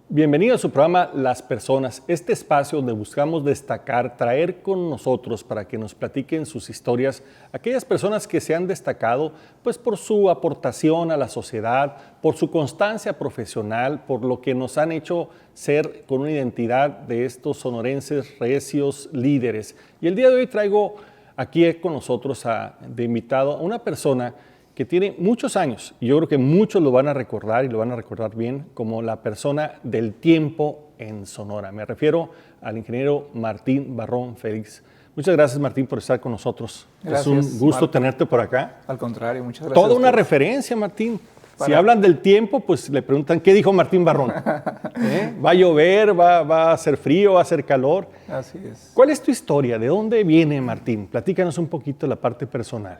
Bienvenido a su programa Las Personas, este espacio donde buscamos destacar, traer con nosotros para que nos platiquen sus historias aquellas personas que se han destacado pues por su aportación a la sociedad, por su constancia profesional, por lo que nos han hecho ser con una identidad de estos sonorenses recios líderes. Y el día de hoy traigo aquí con nosotros de invitado a una persona que tiene muchos años, y yo creo que muchos lo van a recordar y lo van a recordar bien, como la persona del tiempo en Sonora. Me refiero al ingeniero Martín Barrón Félix. Muchas gracias, Martín, por estar con nosotros. Gracias, es un gusto Marco. tenerte por acá. Al contrario, muchas gracias. Toda una referencia, Martín. Si hablan del tiempo, pues le preguntan, ¿qué dijo Martín Barrón? ¿Va a llover? ¿Va a hacer frío? ¿Va a hacer calor? Así es. ¿Cuál es tu historia? ¿De dónde viene, Martín? Platícanos un poquito la parte personal.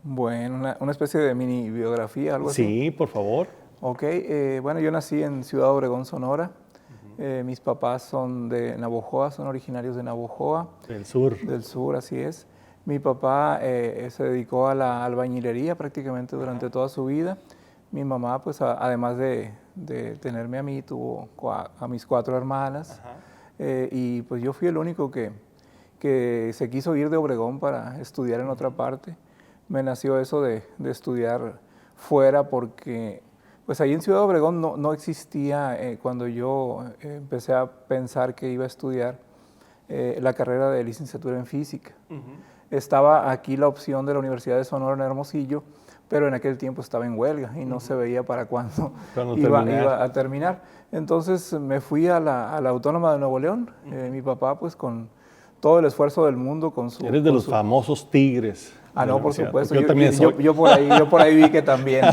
Bueno, una especie de mini biografía, algo así. Sí, por favor. Ok, bueno, yo nací en Ciudad Obregón, Sonora. Mis papás son de Navojoa, son originarios de Navojoa. Del sur. Del sur, así es. Mi papá se dedicó a la albañilería prácticamente durante toda su vida. Mi mamá, pues además de tenerme a mí, tuvo a mis 4 hermanas. Y pues yo fui el único que se quiso ir de Obregón para estudiar en otra parte. Me nació eso de estudiar fuera porque pues ahí en Ciudad Obregón no existía, cuando yo empecé a pensar que iba a estudiar la carrera de licenciatura en física. Estaba aquí la opción de la Universidad de Sonora en Hermosillo, pero en aquel tiempo estaba en huelga y no se veía para cuándo iba a terminar. Entonces me fui a la Autónoma de Nuevo León. Mi papá pues con todo el esfuerzo del mundo con su... Eres de los famosos tigres. Ah, no, por supuesto. Yo también soy. Yo por ahí vi que también.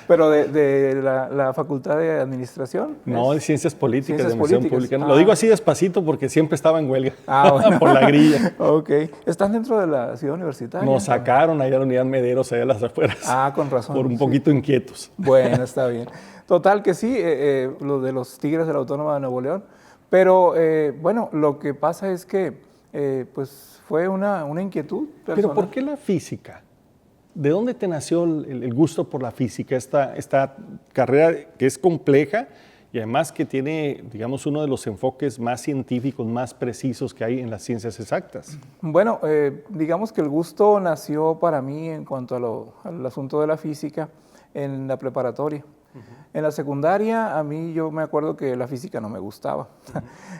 Pero de la Facultad de Administración. No, de Ciencias Políticas, Ciencias de Administración Políticas. Pública. Lo digo así despacito porque siempre estaba en huelga. Bueno. Por la grilla. Ok. ¿Están dentro de la ciudad universitaria? Nos sacaron allá a la unidad Mederos, allá a las afueras. Con razón. Por un poquito inquietos. Bueno, está bien. Total que sí, lo de los tigres de la Autónoma de Nuevo León. Pero, bueno, lo que pasa es que, pues, fue una inquietud personal. Pero ¿por qué la física? ¿De dónde te nació el gusto por la física, esta carrera que es compleja y además que tiene, digamos, uno de los enfoques más científicos, más precisos que hay en las ciencias exactas? Bueno, digamos que el gusto nació para mí en cuanto al asunto de la física en la preparatoria. En la secundaria, a mí yo me acuerdo que la física no me gustaba.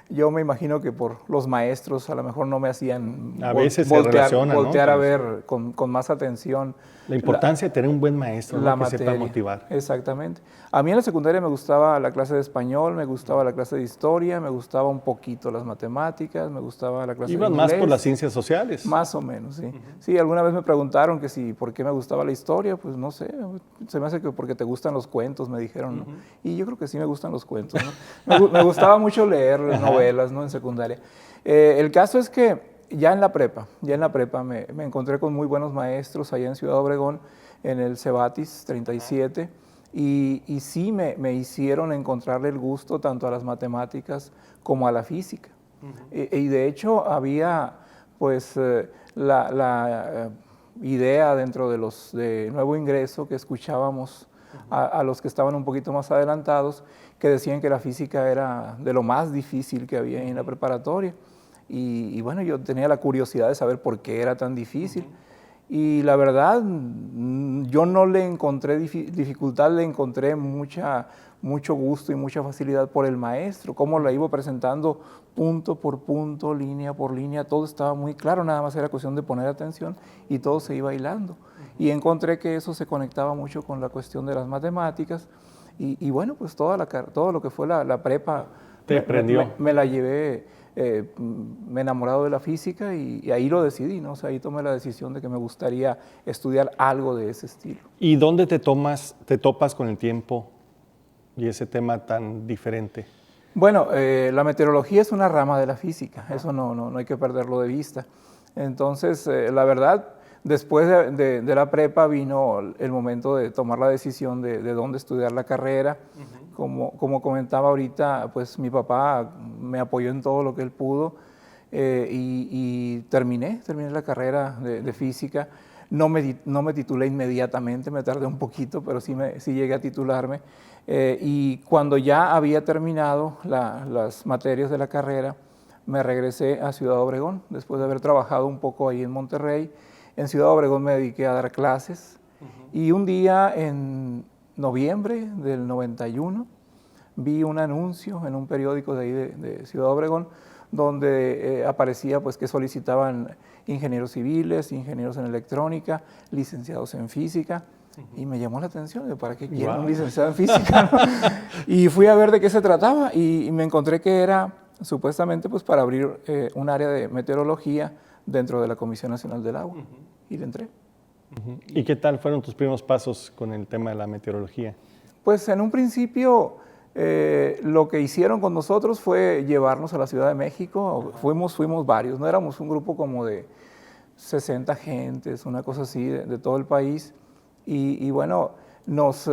Yo me imagino que por los maestros a lo mejor no me hacían a veces voltear a ver con más atención. La importancia de tener un buen maestro, la que materia, sepa motivar. Exactamente. A mí en la secundaria me gustaba la clase de español, me gustaba la clase de historia, me gustaba un poquito las matemáticas, me gustaba la clase de inglés. ¿Ibas más por las ciencias sociales? Más o menos, sí. Sí, alguna vez me preguntaron que si, ¿por qué me gustaba la historia? Pues no sé, se me hace que porque te gustan los cuentos, me dijeron, ¿no? Y yo creo que sí me gustan los cuentos, ¿no? Me gustaba mucho leer novelas, ¿no? En secundaria. El caso es que ya en la prepa me encontré con muy buenos maestros allá en Ciudad Obregón, en el Cebatis 37, y sí me hicieron encontrarle el gusto tanto a las matemáticas como a la física. Y de hecho había pues la idea dentro de los de nuevo ingreso que escuchábamos a los que estaban un poquito más adelantados, que decían que la física era de lo más difícil que había en la preparatoria. Y bueno, yo tenía la curiosidad de saber por qué era tan difícil. Y la verdad, yo no le encontré dificultad, le encontré mucho gusto y mucha facilidad por el maestro, cómo la iba presentando punto por punto, línea por línea, todo estaba muy claro, nada más era cuestión de poner atención y todo se iba hilando. Y encontré que eso se conectaba mucho con la cuestión de las matemáticas y bueno, pues todo lo que fue la prepa, te prendió. Me la llevé. Me he enamorado de la física y ahí lo decidí, ¿no? O sea, ahí tomé la decisión de que me gustaría estudiar algo de ese estilo. ¿Y dónde te topas con el tiempo y ese tema tan diferente? Bueno, la meteorología es una rama de la física, eso no hay que perderlo de vista. Entonces, la verdad, después de la prepa vino el momento de tomar la decisión de dónde estudiar la carrera. Como comentaba ahorita, pues mi papá me apoyó en todo lo que él pudo y terminé la carrera de física. No me titulé inmediatamente, me tardé un poquito, pero sí llegué a titularme. Y cuando ya había terminado las materias de la carrera, me regresé a Ciudad Obregón, después de haber trabajado un poco ahí en Monterrey. En Ciudad Obregón me dediqué a dar clases, y un día en noviembre del 91 vi un anuncio en un periódico de ahí de Ciudad Obregón, donde aparecía pues que solicitaban ingenieros civiles, ingenieros en electrónica, licenciados en física, y me llamó la atención de para qué quieren un licenciado en física, ¿no? Y fui a ver de qué se trataba, y me encontré que era supuestamente pues para abrir un área de meteorología dentro de la Comisión Nacional del Agua, y le entré. ¿Y qué tal fueron tus primeros pasos con el tema de la meteorología? Pues en un principio lo que hicieron con nosotros fue llevarnos a la Ciudad de México. Fuimos varios, no éramos un grupo como de 60 gentes, una cosa así, de todo el país. Y bueno, nos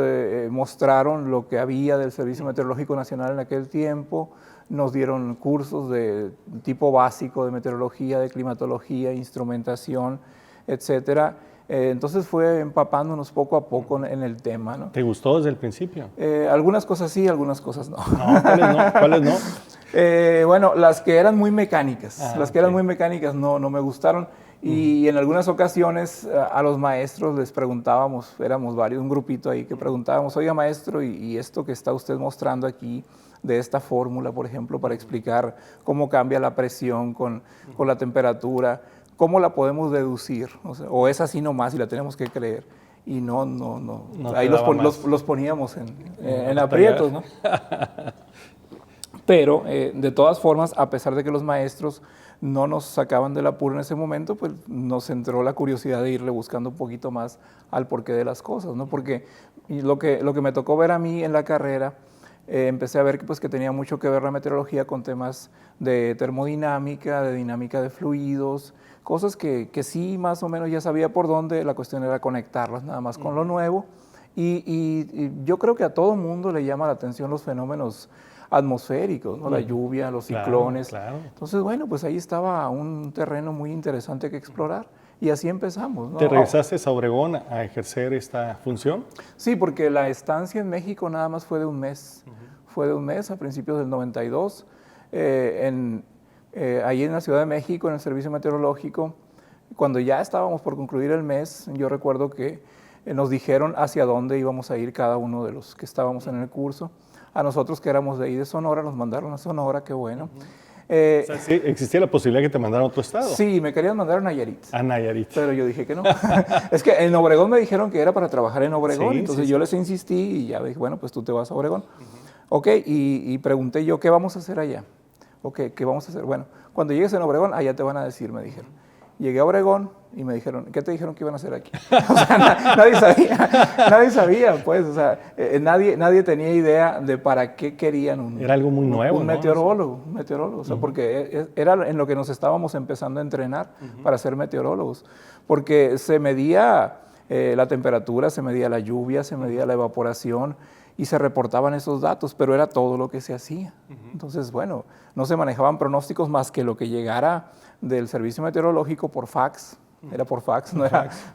mostraron lo que había del Servicio Meteorológico Nacional en aquel tiempo, nos dieron cursos de tipo básico de meteorología, de climatología, instrumentación, etcétera. Entonces fue empapándonos poco a poco en el tema, ¿no? ¿Te gustó desde el principio? Algunas cosas sí, algunas cosas no. No, ¿cuáles no? ¿Cuáles no? Bueno, las que eran muy mecánicas, eran muy mecánicas no me gustaron. Y en algunas ocasiones a los maestros les preguntábamos, éramos varios, un grupito ahí que preguntábamos, oiga maestro, ¿y esto que está usted mostrando aquí, de esta fórmula, por ejemplo, para explicar cómo cambia la presión con la temperatura, cómo la podemos deducir? O es así nomás y la tenemos que creer. Y no ahí los poníamos en aprietos, ¿no? Pero de todas formas, a pesar de que los maestros no nos sacaban del apuro en ese momento, pues nos entró la curiosidad de irle buscando un poquito más al porqué de las cosas, ¿no? Porque lo que me tocó ver a mí en la carrera, empecé a ver que tenía mucho que ver la meteorología con temas de termodinámica, de dinámica de fluidos, cosas que sí más o menos ya sabía por dónde. La cuestión era conectarlas nada más con lo nuevo. Y yo creo que a todo mundo le llama la atención los fenómenos atmosféricos, ¿no? La lluvia, los ciclones. Claro. Entonces, bueno, pues ahí estaba un terreno muy interesante que explorar, y así empezamos, ¿no? ¿Te regresaste a Obregón a ejercer esta función? Sí, porque la estancia en México nada más fue de un mes. Fue de un mes a principios del 92, ahí en la Ciudad de México, en el Servicio Meteorológico. Cuando ya estábamos por concluir el mes, yo recuerdo que nos dijeron hacia dónde íbamos a ir cada uno de los que estábamos en el curso. A nosotros que éramos de ahí de Sonora, nos mandaron a Sonora, qué bueno. O sea, sí, ¿existía la posibilidad que te mandaran a otro estado? Sí, me querían mandar a Nayarit. A Nayarit. Pero yo dije que no. Es que en Obregón me dijeron que era para trabajar en Obregón, entonces yo les insistí y ya dije, bueno, pues tú te vas a Obregón. Ok, y pregunté yo, ¿qué vamos a hacer allá? Ok, ¿qué vamos a hacer? Bueno, cuando llegues en Obregón, allá te van a decir, me dijeron. Llegué a Obregón y me dijeron, ¿qué te dijeron que iban a hacer aquí? O sea, nadie sabía, pues, o sea, nadie tenía idea de para qué querían era algo muy nuevo, un meteorólogo, o sea, porque era en lo que nos estábamos empezando a entrenar para ser meteorólogos, porque se medía la temperatura, se medía la lluvia, se medía la evaporación, y se reportaban esos datos, pero era todo lo que se hacía. Entonces, bueno, no se manejaban pronósticos más que lo que llegara del Servicio Meteorológico por fax. Era por fax,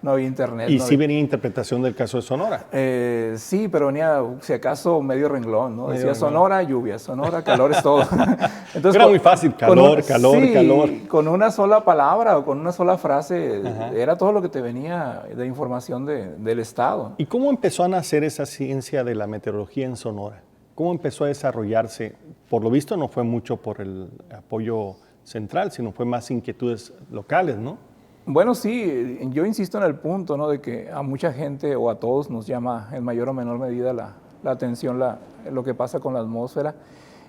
no había internet. ¿Y sí venía interpretación del caso de Sonora? Sí, pero venía, si acaso, medio renglón, ¿no? Decía Sonora, lluvia, Sonora, calor, es todo. Entonces, era muy fácil, calor. Con una sola palabra o con una sola frase, era todo lo que te venía de información del Estado. ¿Y cómo empezó a nacer esa ciencia de la meteorología en Sonora? ¿Cómo empezó a desarrollarse? Por lo visto no fue mucho por el apoyo central, sino fue más inquietudes locales, ¿no? Bueno, sí, yo insisto en el punto, ¿no? De que a mucha gente o a todos nos llama en mayor o menor medida la atención lo que pasa con la atmósfera.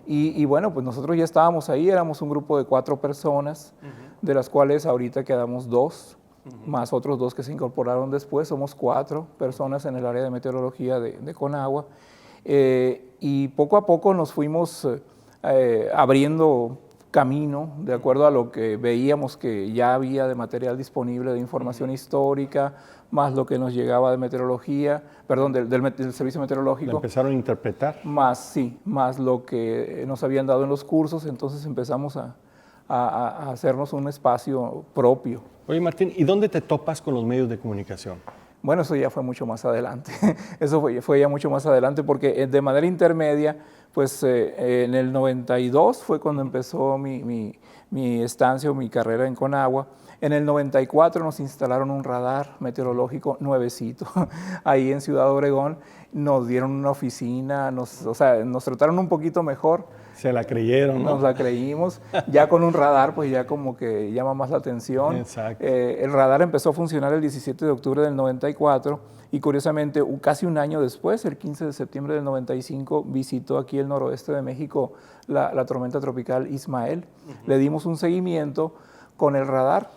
Y bueno, pues nosotros ya estábamos ahí, éramos un grupo de 4 personas, de las cuales ahorita quedamos 2, más otros 2 que se incorporaron después. Somos 4 personas en el área de meteorología de Conagua. Y poco a poco nos fuimos abriendo camino, de acuerdo a lo que veíamos que ya había de material disponible de información histórica, más lo que nos llegaba de meteorología, perdón, del Servicio Meteorológico. ¿Lo empezaron a interpretar? Más lo que nos habían dado en los cursos, entonces empezamos a hacernos un espacio propio. Oye, Martín, ¿y dónde te topas con los medios de comunicación? Bueno, eso ya fue mucho más adelante. Eso fue ya mucho más adelante porque de manera intermedia, pues en el 92 fue cuando empezó mi estancia o mi carrera en Conagua. En el 94 nos instalaron un radar meteorológico nuevecito ahí en Ciudad Obregón. Nos dieron una oficina, o sea, nos trataron un poquito mejor. Se la creyeron, ¿no? Nos la creímos. Ya con un radar, pues ya como que llama más la atención. Exacto. El radar empezó a funcionar el 17 de octubre del 94 y curiosamente casi un año después, el 15 de septiembre del 95, visitó aquí el noroeste de México la tormenta tropical Ismael. Le dimos un seguimiento con el radar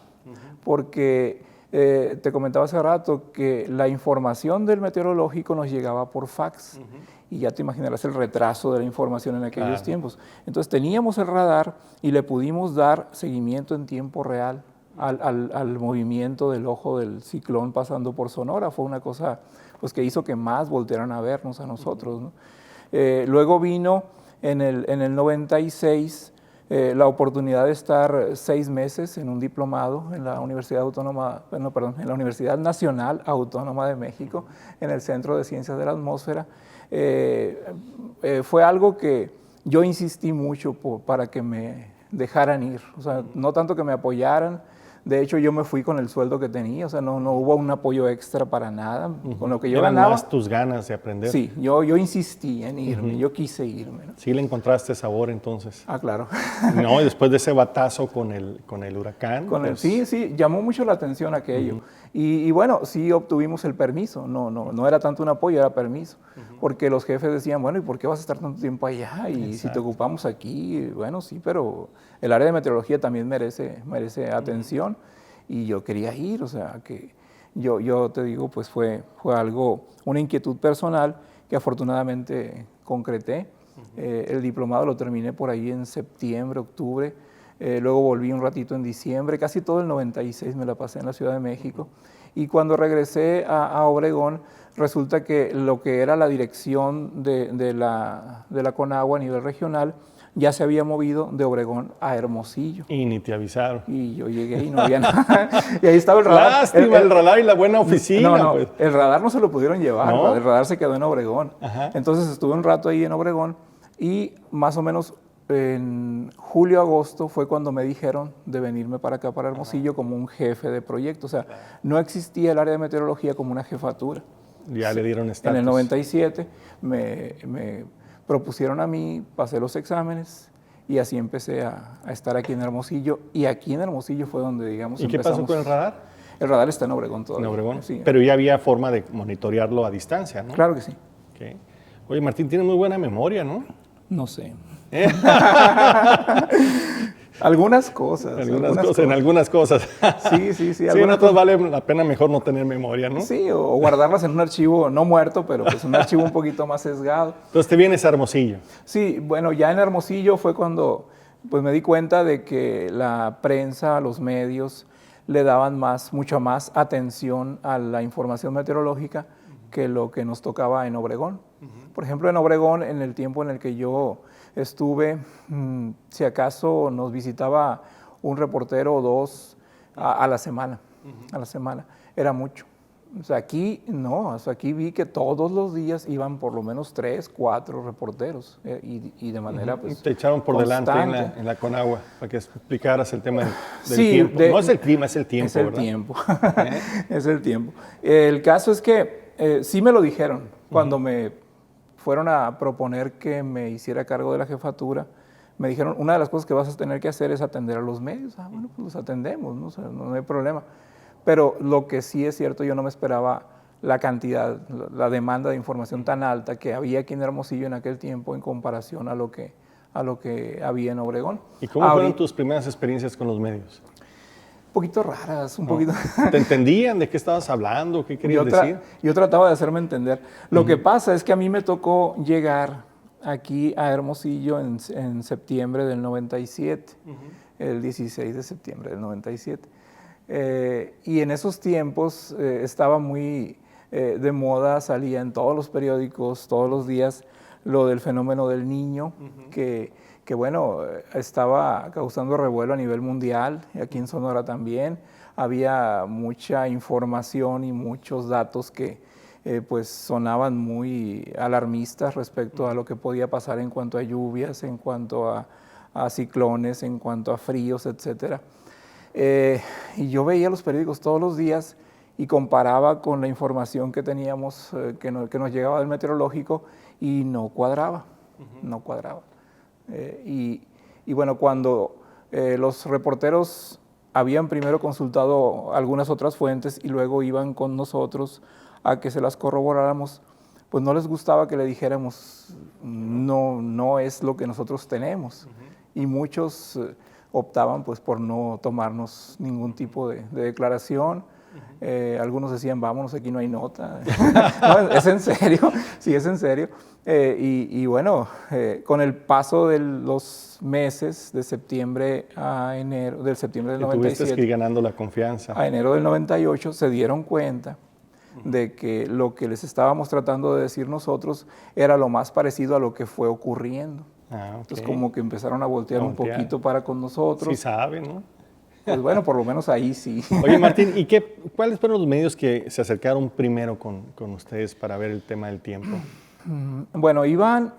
porque te comentaba hace rato que la información del meteorológico nos llegaba por fax. Y ya te imaginarás el retraso de la información en aquellos tiempos. Entonces teníamos el radar y le pudimos dar seguimiento en tiempo real al movimiento del ojo del ciclón pasando por Sonora. Fue una cosa pues, que hizo que más voltearan a vernos a nosotros, ¿no? Luego vino en el 96 la oportunidad de estar 6 meses en un diplomado en la Universidad Autónoma, en la Universidad Nacional Autónoma de México, en el Centro de Ciencias de la Atmósfera. Fue algo que yo insistí mucho para que me dejaran ir, o sea, no tanto que me apoyaran. De hecho, yo me fui con el sueldo que tenía, o sea, no hubo un apoyo extra para nada. Con lo que yo ganaba. Eran más tus ganas de aprender. Sí, yo insistí en irme, yo quise irme, ¿no? Sí le encontraste sabor entonces. Ah, claro. No, y después de ese batazo con el huracán. Pues... Sí, llamó mucho la atención aquello. Y bueno, sí obtuvimos el permiso, no era tanto un apoyo, era permiso. Porque los jefes decían, bueno, ¿y por qué vas a estar tanto tiempo allá? Y si te ocupamos aquí, bueno, sí, pero el área de meteorología también merece atención. Y yo quería ir, o sea, que yo te digo, pues fue algo, una inquietud personal que afortunadamente concreté. El diplomado lo terminé por ahí en septiembre, octubre. Luego volví un ratito en diciembre, casi todo el 96 me la pasé en la Ciudad de México. Y cuando regresé a Obregón, resulta que lo que era la dirección de la Conagua a nivel regional ya se había movido de Obregón a Hermosillo. Y ni te avisaron. Y yo llegué y no había nada. Y ahí estaba el radar. Lástima, el radar y la buena oficina. No, pues. El radar no se lo pudieron llevar, ¿No? El radar se quedó en Obregón. Ajá. Entonces estuve un rato ahí en Obregón y más o menos en julio, agosto fue cuando me dijeron de venirme para acá, para Hermosillo, como un jefe de proyecto. O sea, no existía el área de meteorología como una jefatura. Ya le dieron estatus. En el 97 me propusieron a mí, pasé los exámenes y así empecé a estar aquí en Hermosillo. Y aquí en Hermosillo fue donde, digamos, ¿Y qué pasó con el radar? El radar está en Obregón todavía. En Obregón. Sí. Pero ya había forma de monitorearlo a distancia, ¿no? Claro que sí. Okay. Oye, Martín, tienes muy buena memoria, ¿no? No sé. Algunas cosas. En algunas cosas. Sí. Sí, en otras vale la pena mejor no tener memoria, ¿no? Sí, o guardarlas en un archivo no muerto, pero pues un archivo un poquito más sesgado. Entonces te vienes a Hermosillo. Sí, bueno, ya en Hermosillo fue cuando pues me di cuenta de que la prensa, los medios, le daban mucha más atención a la información meteorológica que lo que nos tocaba en Obregón. Por ejemplo, en Obregón, en el tiempo en el que yo estuve, si acaso nos visitaba un reportero o dos a la semana. Era mucho. O sea, aquí no, o sea, aquí vi que todos los días iban por lo menos 3, 4 reporteros y de manera pues te echaron por constante. Delante en la Conagua para que explicaras el tema del sí, tiempo. No es el clima, es el tiempo, es el ¿verdad? Tiempo. Es el tiempo. El caso es que sí me lo dijeron cuando me fueron a proponer que me hiciera cargo de la jefatura. Me dijeron, una de las cosas que vas a tener que hacer es atender a los medios. Bueno, pues los atendemos, ¿no? O sea, no hay problema. Pero lo que sí es cierto, yo no me esperaba la cantidad, la demanda de información tan alta que había aquí en Hermosillo en aquel tiempo en comparación a lo que había en Obregón. ¿Y cómo fueron tus primeras experiencias con los medios? Un poquito raras, un poquito. ¿Te entendían de qué estabas hablando? ¿Qué querías decir? Yo trataba de hacerme entender. Lo que pasa es que a mí me tocó llegar aquí a Hermosillo en septiembre del 97, el 16 de septiembre del 97. Y en esos tiempos estaba muy de moda, salía en todos los periódicos, todos los días, lo del fenómeno del Niño, que bueno, estaba causando revuelo a nivel mundial, y aquí en Sonora también. Había mucha información y muchos datos que pues sonaban muy alarmistas respecto a lo que podía pasar en cuanto a lluvias, en cuanto a ciclones, en cuanto a fríos, etcétera. Y yo veía los periódicos todos los días y comparaba con la información que teníamos, que nos llegaba del meteorológico, y no cuadraba, no cuadraba. Y bueno, cuando los reporteros habían primero consultado algunas otras fuentes y luego iban con nosotros a que se las corroboráramos, pues no les gustaba que le dijéramos, no es lo que nosotros tenemos. Y muchos optaban pues por no tomarnos ningún tipo de declaración. Algunos decían, vámonos, aquí no hay nota. No, es en serio, sí, es en serio. Y bueno, con el paso de los meses, de septiembre a enero, del septiembre del 97, tuviste que ir ganando la confianza. A enero del 98, se dieron cuenta de que lo que les estábamos tratando de decir nosotros era lo más parecido a lo que fue ocurriendo. Okay. Entonces como que empezaron a voltear un poquito para con nosotros. Sí saben, ¿no? Pues bueno, por lo menos ahí sí. Oye, Martín, ¿y cuáles fueron los medios que se acercaron primero con ustedes para ver el tema del tiempo? Bueno, iban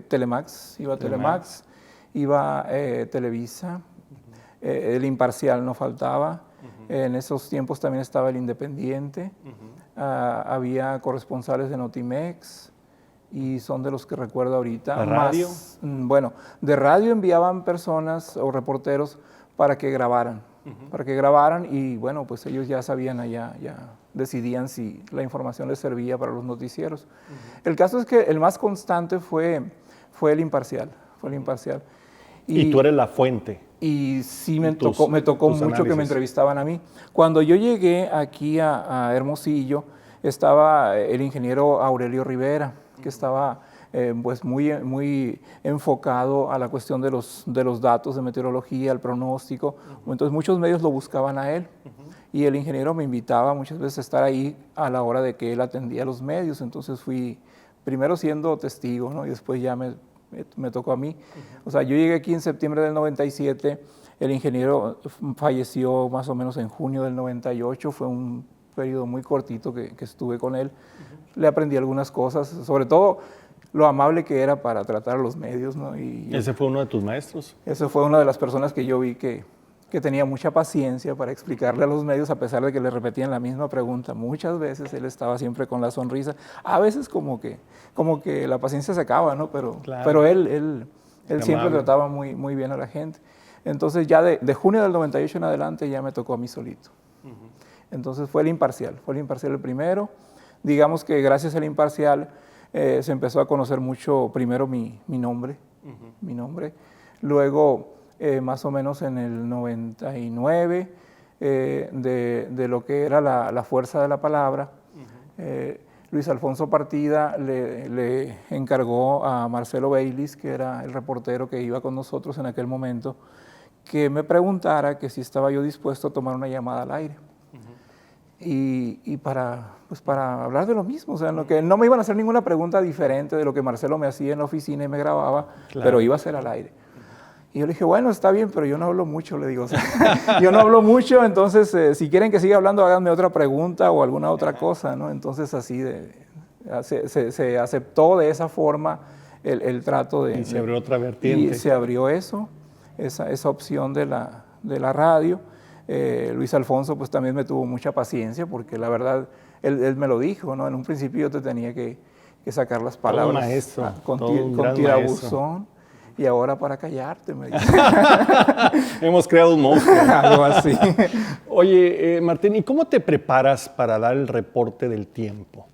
Telemax, iba Televisa, el Imparcial no faltaba. En esos tiempos también estaba el Independiente. Había corresponsales de Notimex y son de los que recuerdo ahorita. ¿La radio? Bueno, de radio enviaban personas o reporteros para que grabaran, y bueno, pues ellos ya sabían allá, ya decidían si la información les servía para los noticieros. El caso es que el más constante fue el Imparcial, Y tú eres la fuente. Y sí me tocó mucho análisis. Que me entrevistaban a mí. Cuando yo llegué aquí a Hermosillo, estaba el ingeniero Aurelio Rivera, que estaba pues muy enfocado a la cuestión de los datos de meteorología, el pronóstico. Entonces muchos medios lo buscaban a él. Y el ingeniero me invitaba muchas veces a estar ahí a la hora de que él atendía los medios. Entonces fui primero siendo testigo, ¿no? Y después ya me tocó a mí. O sea, yo llegué aquí en septiembre del 97, el ingeniero falleció más o menos en junio del 98, fue un periodo muy cortito que estuve con él. Le aprendí algunas cosas, sobre todo lo amable que era para tratar a los medios, ¿no? ¿Ese fue uno de tus maestros? Ese fue una de las personas que yo vi que tenía mucha paciencia para explicarle a los medios, a pesar de que le repetían la misma pregunta. Muchas veces él estaba siempre con la sonrisa. A veces como que la paciencia se acaba, ¿no? Pero él siempre trataba muy bien a la gente. Entonces ya de junio del 98 en adelante ya me tocó a mí solito. Entonces fue el Imparcial el primero. Digamos que gracias al Imparcial se empezó a conocer mucho, primero mi nombre, luego más o menos en el 99, de lo que era la fuerza de la palabra. Luis Alfonso Partida le encargó a Marcelo Baylis, que era el reportero que iba con nosotros en aquel momento, que me preguntara que si estaba yo dispuesto a tomar una llamada al aire. Y para hablar de lo mismo, o sea, que no me iban a hacer ninguna pregunta diferente de lo que Marcelo me hacía en la oficina y me grababa, pero iba a ser al aire. Y yo le dije, bueno, está bien, pero yo no hablo mucho, le digo. O sea, yo no hablo mucho, entonces si quieren que siga hablando, háganme otra pregunta o alguna otra cosa, ¿no? Entonces así se aceptó de esa forma el trato de... Y se abrió otra vertiente. Y se abrió esa opción de la radio. Luis Alfonso pues también me tuvo mucha paciencia porque la verdad, él me lo dijo, ¿no? En un principio yo te tenía que sacar las palabras con tirabuzón. Y ahora para callarte, me dice. Hemos creado un monstruo. Algo así. Oye, Martín, ¿y cómo te preparas para dar el reporte del tiempo?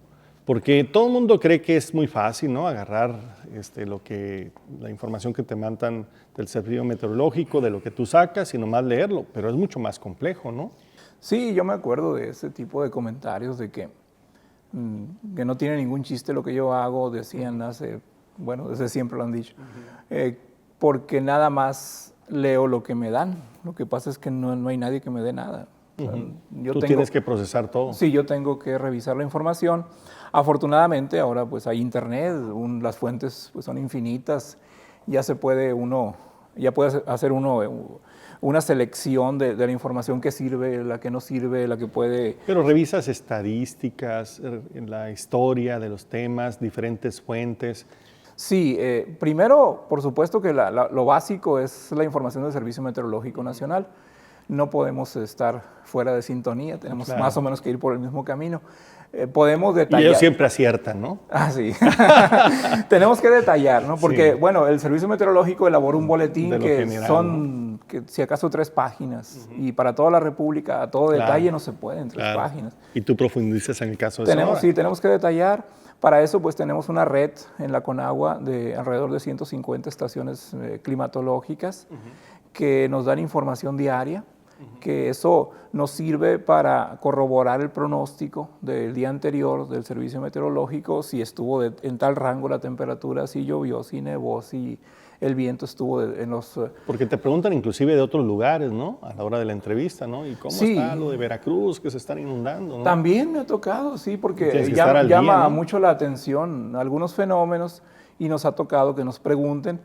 Porque todo el mundo cree que es muy fácil, ¿no? Agarrar la información que te mandan del servicio meteorológico, de lo que tú sacas y nomás leerlo, pero es mucho más complejo, ¿no? Sí, yo me acuerdo de ese tipo de comentarios de que no tiene ningún chiste lo que yo hago, decían desde siempre lo han dicho, porque nada más leo lo que me dan. Lo que pasa es que no hay nadie que me dé nada. O sea, Tú tienes que procesar todo. Sí, yo tengo que revisar la información. Afortunadamente ahora pues hay internet, las fuentes pues, son infinitas, ya puede hacer uno una selección de la información que sirve, la que no sirve, la que puede... Pero revisas estadísticas, la historia de los temas, diferentes fuentes. Sí, primero, por supuesto que lo básico es la información del Servicio Meteorológico Nacional. No podemos estar fuera de sintonía, tenemos más o menos que ir por el mismo camino. Podemos detallar. Y ellos siempre aciertan, ¿no? Ah, sí. Tenemos que detallar, ¿no? Porque, bueno, el Servicio Meteorológico elabora un boletín que son, si acaso, 3 páginas. Y para toda la República, a todo detalle no se puede en 3 páginas. Y tú profundizas en el caso de Sonora. Sí, tenemos que detallar. Para eso, pues, tenemos una red en la Conagua de alrededor de 150 estaciones climatológicas que nos dan información diaria, que eso nos sirve para corroborar el pronóstico del día anterior del servicio meteorológico, si estuvo en tal rango la temperatura, si llovió, si nevó, si el viento estuvo en los... Porque te preguntan inclusive de otros lugares, ¿no? A la hora de la entrevista, ¿no? ¿Y cómo está lo de Veracruz, que se están inundando, ¿no? También me ha tocado, sí, porque llama mucho la atención algunos fenómenos y nos ha tocado que nos pregunten.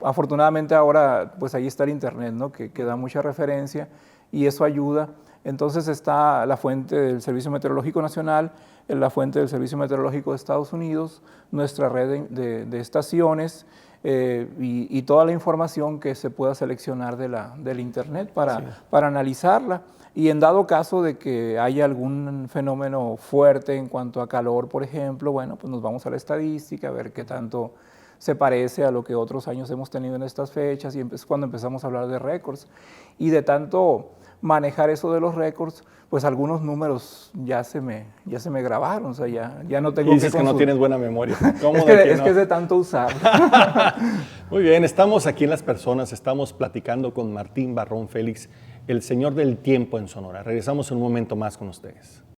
Afortunadamente ahora pues ahí está el internet, ¿no? que da mucha referencia y eso ayuda. Entonces está la fuente del Servicio Meteorológico Nacional, la fuente del Servicio Meteorológico de Estados Unidos, nuestra red de estaciones y toda la información que se pueda seleccionar del internet para analizarla. Y en dado caso de que haya algún fenómeno fuerte en cuanto a calor, por ejemplo, bueno, pues nos vamos a la estadística a ver qué tanto se parece a lo que otros años hemos tenido en estas fechas y es cuando empezamos a hablar de récords. Y de tanto manejar eso de los récords, pues algunos números ya se me grabaron, o sea, ya no tengo y dices que no tienes buena memoria. ¿Cómo es que es de tanto usar. Muy bien, estamos aquí en Las Personas, estamos platicando con Martín Barrón Félix, el señor del tiempo en Sonora. Regresamos en un momento más con ustedes.